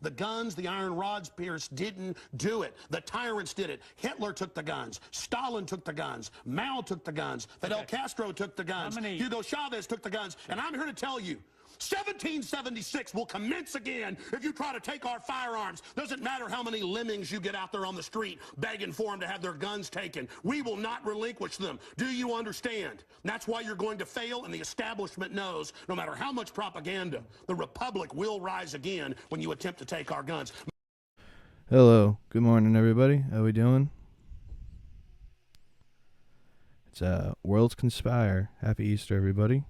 The guns, the iron rods, Pierce, didn't do it. The tyrants did it. Hitler took the guns. Stalin took the guns. Mao took the guns. Fidel Castro took the guns. Hugo Chavez took the guns. And I'm here to tell you, 1776 will commence again if you try to take our firearms. Doesn't matter how many lemmings you get out there on the street begging for them to have their guns taken. We will not relinquish them. Do you understand? That's why you're going to fail, and the establishment knows no matter how much propaganda, the Republic will rise again when you attempt to take our guns. Hello. Good morning, everybody. How we doing? It's Worlds Conspire. Happy Easter, everybody.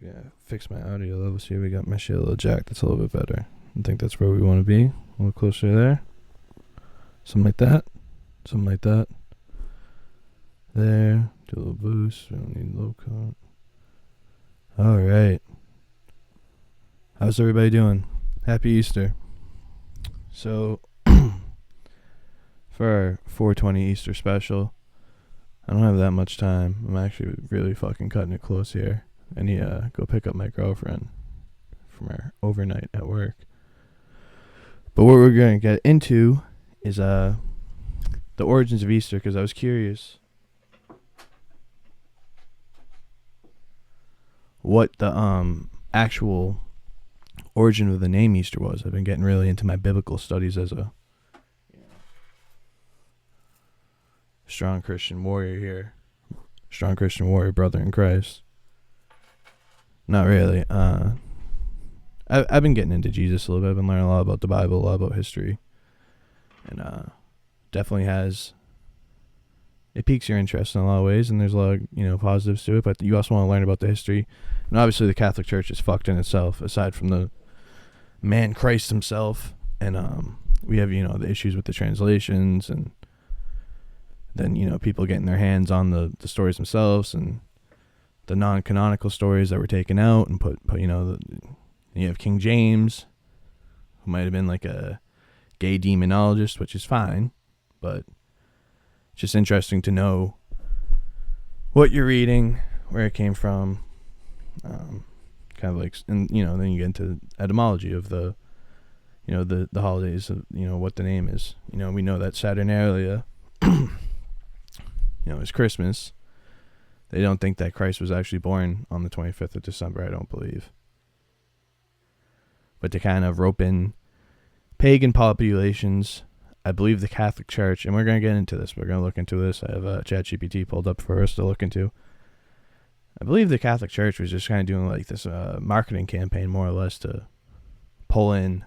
Yeah, fix my audio level. See, we got my shit a little jacked. That's a little bit better. I think that's where we want to be. A little closer there. Something like that. Something like that. There. Do a little boost. We don't need low cut. Alright. How's everybody doing? Happy Easter. So, for our 420 Easter special, I don't have that much time. I'm actually really fucking cutting it close here. I need to go pick up my girlfriend from her overnight at work. But what we're going to get into is the origins of Easter, because I was curious what the actual origin of the name Easter was. I've been getting really into my biblical studies as a strong Christian warrior here. Strong Christian warrior, brother in Christ. Not really. I've been getting into Jesus a little bit. I've been learning a lot about the Bible, a lot about history. And definitely it piques your interest in a lot of ways, and there's a lot of, positives to it, but you also want to learn about the history. And obviously the Catholic Church is fucked in itself, aside from the man Christ himself. And we have, the issues with the translations, and then, people getting their hands on the stories themselves, and the non-canonical stories that were taken out and put you have King James, who might have been like a gay demonologist, which is fine, but it's just interesting to know what you're reading, where it came from, kind of like, and then you get into etymology of the holidays of what the name is. We know that Saturnalia is Christmas. They don't think that Christ was actually born on the 25th of December, I don't believe. But to kind of rope in pagan populations, I believe the Catholic Church, and we're going to get into this, we're going to look into this. I have ChatGPT pulled up for us to look into. I believe the Catholic Church was just kind of doing like this marketing campaign, more or less, to pull in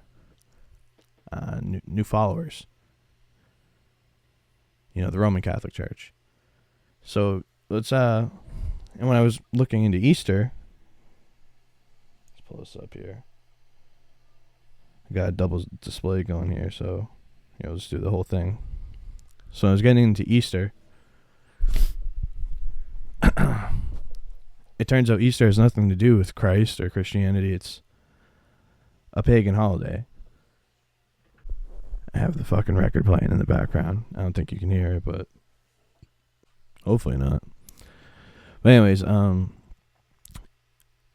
new followers. The Roman Catholic Church. So let's and when I was looking into Easter, let's pull this up here. I got a double display going here, so let's do the whole thing. So I was getting into Easter. It turns out Easter has nothing to do with Christ or Christianity. It's a pagan holiday. I have the fucking record playing in the background. I don't think you can hear it, but hopefully not. But anyways,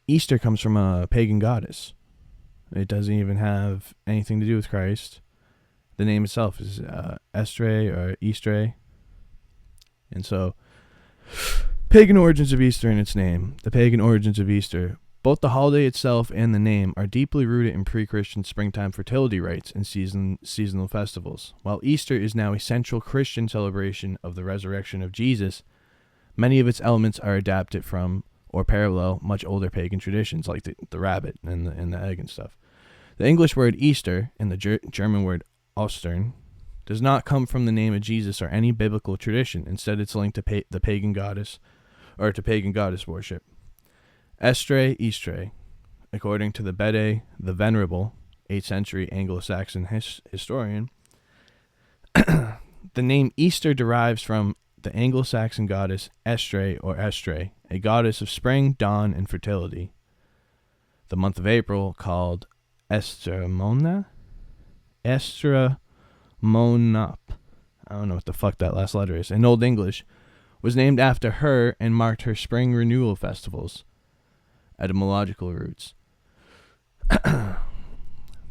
Easter comes from a pagan goddess. It doesn't even have anything to do with Christ. The name itself is Estre or Eastre. And so, pagan origins of Easter in its name. The pagan origins of Easter. Both the holiday itself and the name are deeply rooted in pre-Christian springtime fertility rites and seasonal festivals. While Easter is now a central Christian celebration of the resurrection of Jesus, many of its elements are adapted from or parallel much older pagan traditions, like the rabbit and the egg and stuff. The English word Easter and the German word Ostern does not come from the name of Jesus or any biblical tradition. Instead, it's linked to the pagan goddess, or to pagan goddess worship. Estre, Eastre, according to the Bede, the Venerable, 8th century Anglo-Saxon historian, the name Easter derives from the Anglo-Saxon goddess Estre or Estre, a goddess of spring, dawn, and fertility. The month of April, called Estramonap. I don't know what the fuck that last letter is. In Old English, was named after her and marked her spring renewal festivals. Etymological roots.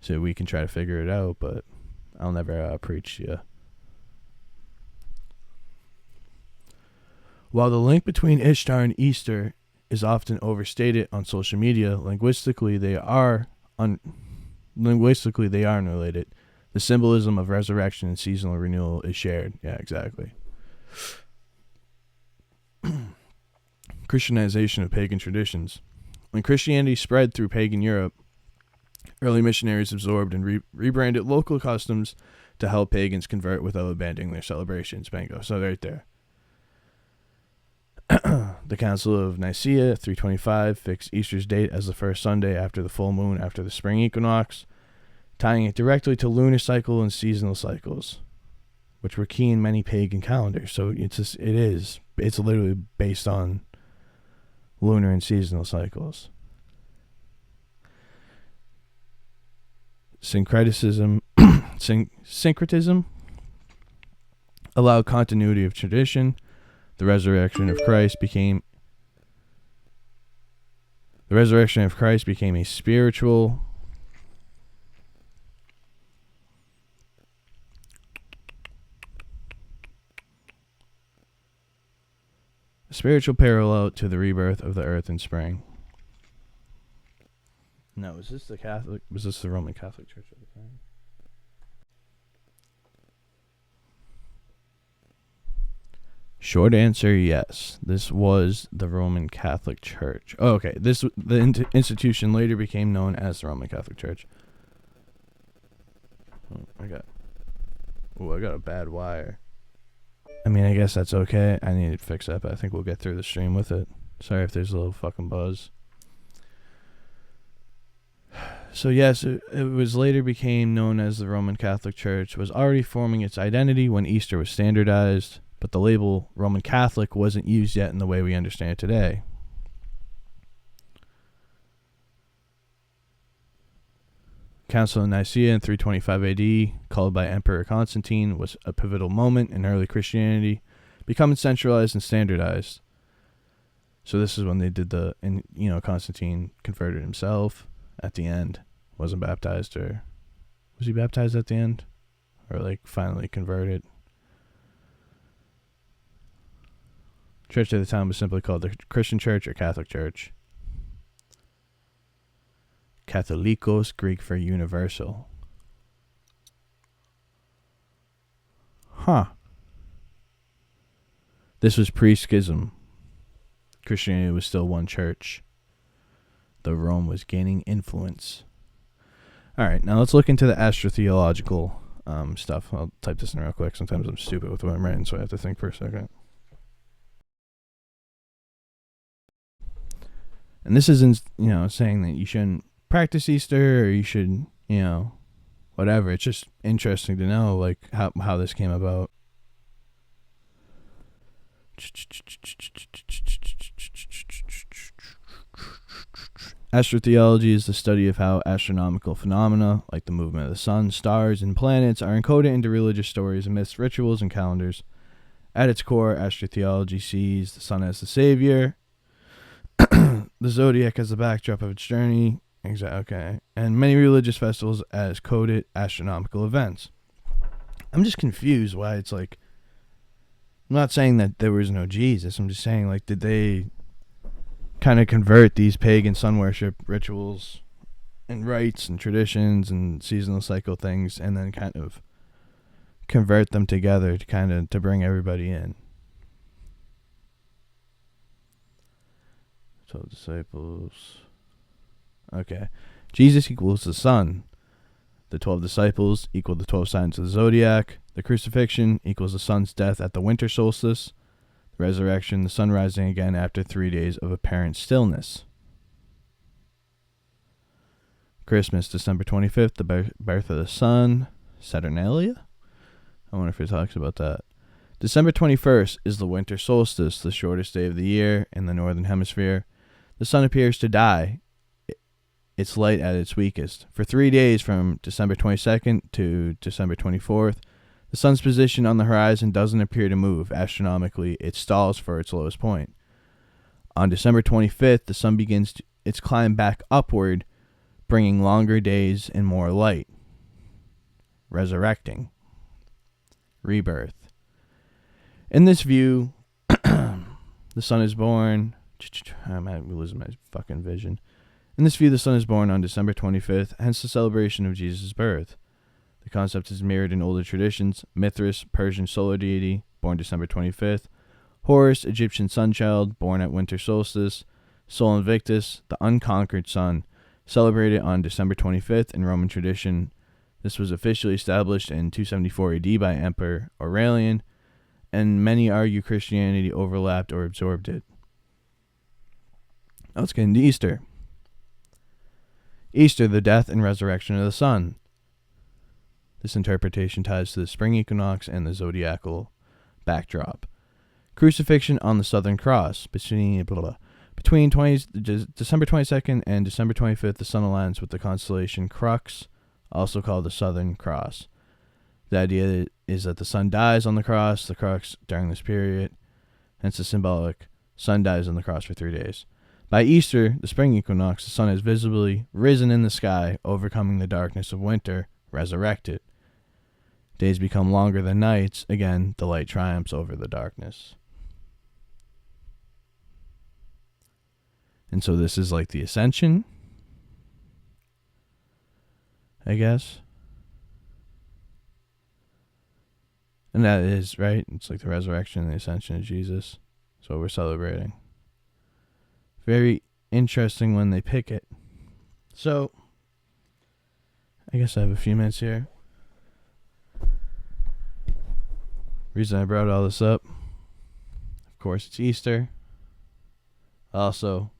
so we can try to figure it out, but I'll never preach to you. While the link between Ishtar and Easter is often overstated on social media, linguistically they are unrelated. The symbolism of resurrection and seasonal renewal is shared. Yeah, exactly. Christianization of pagan traditions. When Christianity spread through pagan Europe, early missionaries absorbed and rebranded local customs to help pagans convert without abandoning their celebrations. Bingo. So right there. The Council of Nicaea, 325, fixed Easter's date as the first Sunday after the full moon after the spring equinox, tying it directly to lunar cycle and seasonal cycles, which were key in many pagan calendars. So it's literally based on lunar and seasonal cycles. Syncretism allowed continuity of tradition. The resurrection of Christ became a spiritual parallel to the rebirth of the earth in spring. No, was this the Roman Catholic Church at the time? Short answer, yes. This was the Roman Catholic Church. Oh, okay. The institution later became known as the Roman Catholic Church. I got a bad wire. I mean, I guess that's okay. I need to fix that, but I think we'll get through the stream with it. Sorry if there's a little fucking buzz. So yes, it was later became known as the Roman Catholic Church, was already forming its identity when Easter was standardized, but the label Roman Catholic wasn't used yet in the way we understand it today. Council of Nicaea in 325 AD, called by Emperor Constantine, was a pivotal moment in early Christianity, becoming centralized and standardized. So this is when they did Constantine converted himself at the end. Wasn't baptized, or was he baptized at the end? Or finally converted? Church at the time was simply called the Christian Church or Catholic Church. Catholicos, Greek for universal. Huh. This was pre-schism. Christianity was still one church. Though Rome was gaining influence. Alright, now let's look into the astrotheological stuff. I'll type this in real quick. Sometimes I'm stupid with what I'm writing, so I have to think for a second. And this isn't, saying that you shouldn't practice Easter or you should, whatever. It's just interesting to know, how this came about. Astrotheology is the study of how astronomical phenomena, like the movement of the sun, stars, and planets, are encoded into religious stories and myths, rituals, and calendars. At its core, astrotheology sees the sun as the savior, the zodiac as the backdrop of its journey, and many religious festivals as coded astronomical events. I'm just confused why it's I'm not saying that there was no Jesus. I'm just saying, did they kind of convert these pagan sun worship rituals and rites and traditions and seasonal cycle things and then kind of convert them together to bring everybody in? 12 disciples. Okay. Jesus equals the sun. The 12 disciples equal the 12 signs of the zodiac. The crucifixion equals the sun's death at the winter solstice. The resurrection, the sun rising again after 3 days of apparent stillness. Christmas, December 25th, the birth of the sun. Saturnalia? I wonder if it talks about that. December 21st is the winter solstice, the shortest day of the year in the northern hemisphere. The sun appears to die its light at its weakest. For 3 days from December 22nd to December 24th, the sun's position on the horizon doesn't appear to move. Astronomically, it stalls for its lowest point. On December 25th, the sun begins its climb back upward, bringing longer days and more light, resurrecting, rebirth. In this view, the sun is born. I'm losing my fucking vision. In this view, the sun is born on December 25th, hence the celebration of Jesus' birth. The concept is mirrored in older traditions. Mithras, Persian solar deity, born December 25th. Horus, Egyptian sun child, born at winter solstice. Sol Invictus, the unconquered sun, celebrated on December 25th in Roman tradition. This was officially established in 274 AD by Emperor Aurelian, and many argue Christianity overlapped or absorbed it. Now let's get into Easter. Easter, the death and resurrection of the sun. This interpretation ties to the spring equinox and the zodiacal backdrop. Crucifixion on the Southern Cross. Between December 22nd and December 25th, the sun aligns with the constellation Crux, also called the Southern Cross. The idea is that the sun dies on the cross, the crux, during this period. Hence the symbolic sun dies on the cross for 3 days. By Easter, the spring equinox, the sun has visibly risen in the sky, overcoming the darkness of winter, resurrected. Days become longer than nights. Again, the light triumphs over the darkness. And so this is like the ascension, I guess. And that is, right? It's like the resurrection and the ascension of Jesus. That's what we're celebrating. Very interesting when they pick it. So, I guess I have a few minutes here. Reason I brought all this up, of course, it's Easter. Also,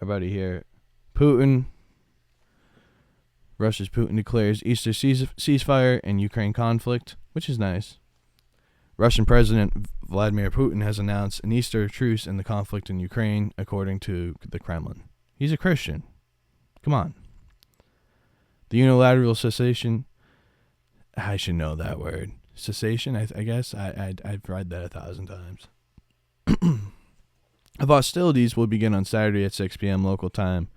everybody here, Putin. Russia's Putin declares Easter ceasefire and Ukraine conflict, which is nice. Russian President Vladimir Putin has announced an Easter truce in the conflict in Ukraine, according to the Kremlin. He's a Christian. Come on. The unilateral cessation, I should know that word. Cessation, I guess. I've read that 1,000 times. Of hostilities will begin on Saturday at 6 p.m. local time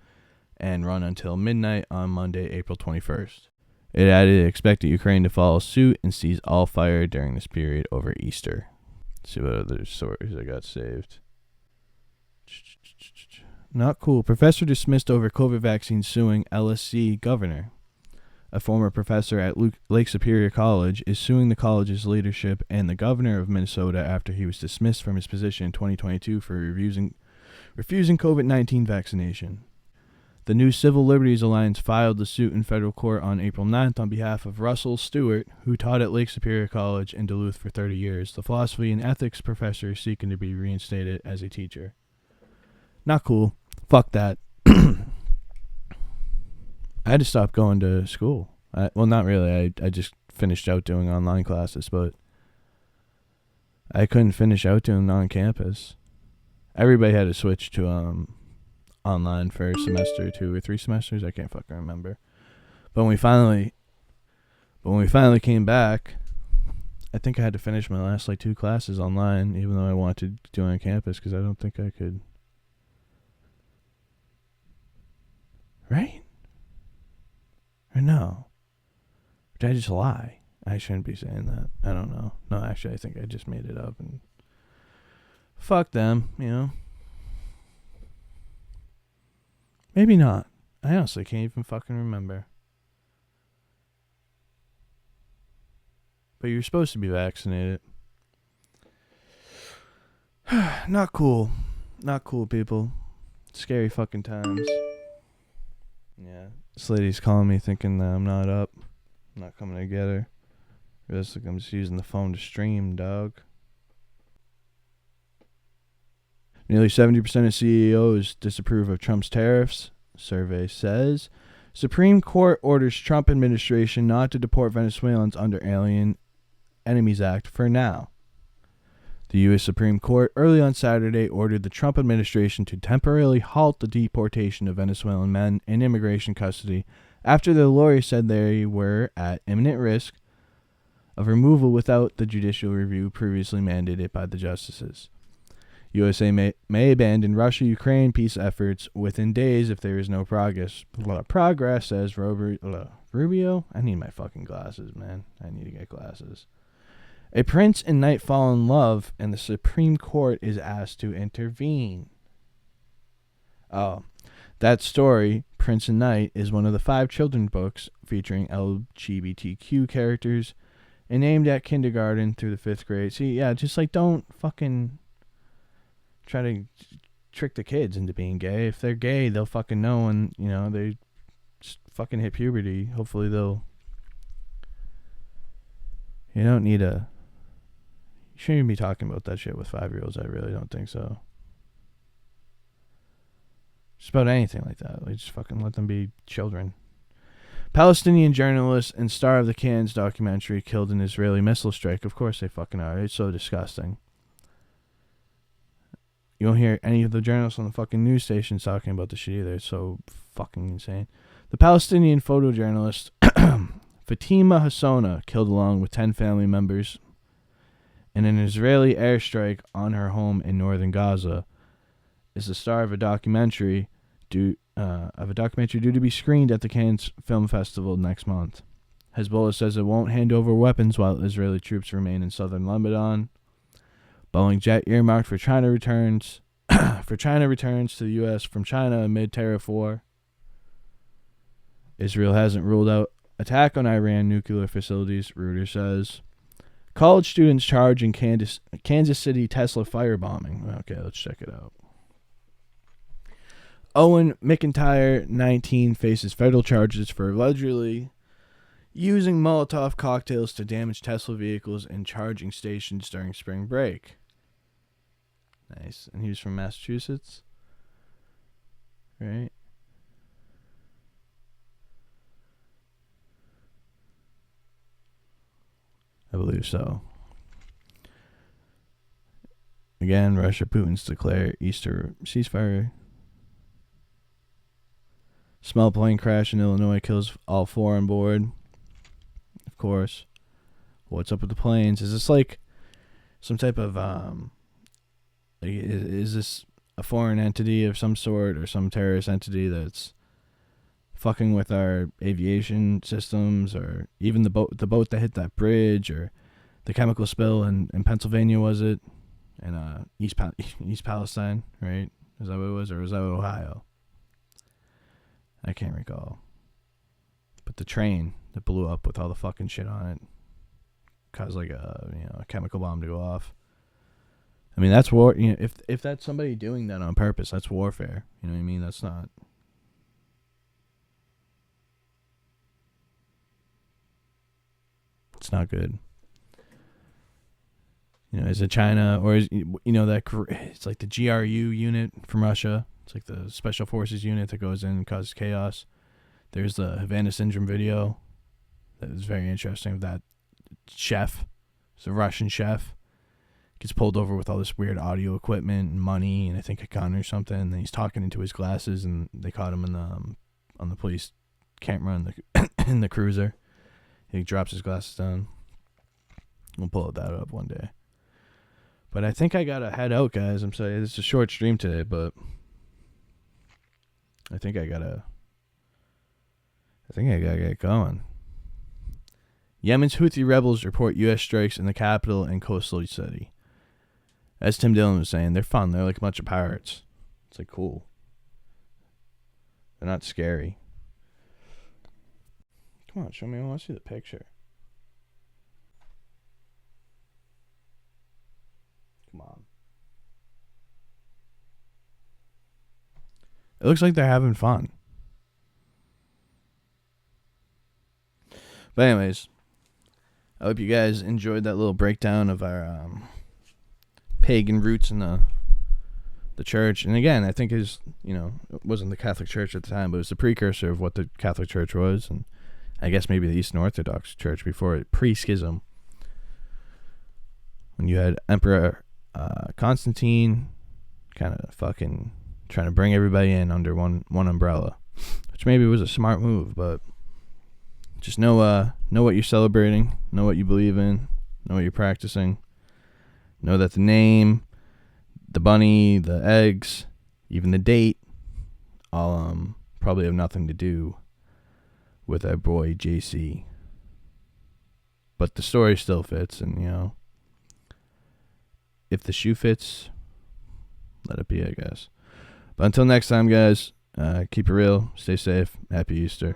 and run until midnight on Monday, April 21st. It added it expected Ukraine to follow suit and cease all fire during this period over Easter. Let's see what other stories I got saved. Not cool. Professor dismissed over COVID vaccine suing LSC governor. A former professor at Lake Superior College is suing the college's leadership and the governor of Minnesota after he was dismissed from his position in 2022 for refusing COVID-19 vaccination. The New Civil Liberties Alliance filed the suit in federal court on April 9th on behalf of Russell Stewart, who taught at Lake Superior College in Duluth for 30 years, the philosophy and ethics professor seeking to be reinstated as a teacher. Not cool. Fuck that. I had to stop going to school. Well, not really. I just finished out doing online classes, but I couldn't finish out doing on campus. Everybody had to switch to online for a semester, 2 or 3 semesters. I can't fucking remember. But when we finally came back, I think I had to finish my last 2 classes online, even though I wanted to do it on campus because I don't think I could. Right? Or no? Did I just lie? I shouldn't be saying that. I don't know. No, actually, I think I just made it up and fuck them, you know? Maybe not. I honestly can't even fucking remember. But you're supposed to be vaccinated. Not cool. Not cool, people. Scary fucking times. Yeah. This lady's calling me thinking that I'm not up. I'm not coming together. Just like I'm just using the phone to stream, dog. Nearly 70% of CEOs disapprove of Trump's tariffs, survey says. Supreme Court orders Trump administration not to deport Venezuelans under Alien Enemies Act for now. The U.S. Supreme Court early on Saturday ordered the Trump administration to temporarily halt the deportation of Venezuelan men in immigration custody after the lawyers said they were at imminent risk of removal without the judicial review previously mandated by the justices. USA may abandon Russia-Ukraine peace efforts within days if there is no progress. Progress, says Rubio. I need my fucking glasses, man. I need to get glasses. A prince and knight fall in love, and the Supreme Court is asked to intervene. Oh, that story, Prince and Knight, is one of the 5 children's books featuring LGBTQ characters and aimed at kindergarten through the 5th grade. See, yeah, just like don't fucking try to trick the kids into being gay. If they're gay, they'll fucking know, and, you know, they just fucking hit puberty. Hopefully they'll... You don't need a... You shouldn't even be talking about that shit with 5-year-olds. I really don't think so. Just about anything like that. Like, just fucking let them be children. Palestinian journalist and star of the Cannes documentary killed in Israeli missile strike. Of course they fucking are. It's so disgusting. You won't hear any of the journalists on the fucking news stations talking about this shit either. It's so fucking insane. The Palestinian photojournalist Fatima Hassona killed along with 10 family members in an Israeli airstrike on her home in northern Gaza. Is the star of a documentary due to be screened at the Cannes Film Festival next month. Hezbollah says it won't hand over weapons while Israeli troops remain in southern Lebanon. Boeing jet earmarked for China returns to the U.S. from China amid tariff war. Israel hasn't ruled out attack on Iran nuclear facilities, Reuters says. College students charged in Kansas City Tesla firebombing. Okay, let's check it out. Owen McIntyre, 19, faces federal charges for allegedly using Molotov cocktails to damage Tesla vehicles and charging stations during spring break. Nice. And he was from Massachusetts, right? I believe so. Again, Russia, Putin's declare Easter ceasefire. Small plane crash in Illinois kills all 4 on board. Of course. What's up with the planes? Is this like some type of is this a foreign entity of some sort or some terrorist entity that's fucking with our aviation systems, or even the boat that hit that bridge, or the chemical spill in Pennsylvania, was it? In East Palestine, right? Is that what it was, or was that Ohio? I can't recall. But the train that blew up with all the fucking shit on it caused like a chemical bomb to go off. I mean, that's war. You know, if that's somebody doing that on purpose, that's warfare. You know what I mean? That's not. It's not good. You know, is it China, or is, you know, that it's like the GRU unit from Russia? It's like the special forces unit that goes in and causes chaos. There's the Havana Syndrome video that is very interesting. Of that chef, it's a Russian chef, gets pulled over with all this weird audio equipment and money, and I think a gun or something. And he's talking into his glasses, and they caught him in the on the police camera in the in the cruiser. He drops his glasses down. We'll pull that up one day. But I think I gotta head out, guys. I'm sorry, it's a short stream today, but I think I gotta get going. Yemen's Houthi rebels report U.S. strikes in the capital and coastal city. As Tim Dillon was saying, they're fun. They're like a bunch of pirates. It's like cool. They're not scary. Come on, show me. I want to see the picture. Come on. It looks like they're having fun. But anyways, I hope you guys enjoyed that little breakdown of our pagan roots in the church. And again, I think it wasn't the Catholic Church at the time, but it was the precursor of what the Catholic Church was, and I guess maybe the Eastern Orthodox Church before it, pre-schism. When you had Emperor Constantine kind of fucking trying to bring everybody in under one umbrella, which maybe was a smart move, but just know what you're celebrating, know what you believe in, know what you're practicing, know that the name the bunny, the eggs, even the date, all probably have nothing to do with our boy JC. But the story still fits, and, you know, if the shoe fits, let it be, I guess. But until next time, guys, keep it real, stay safe, happy Easter.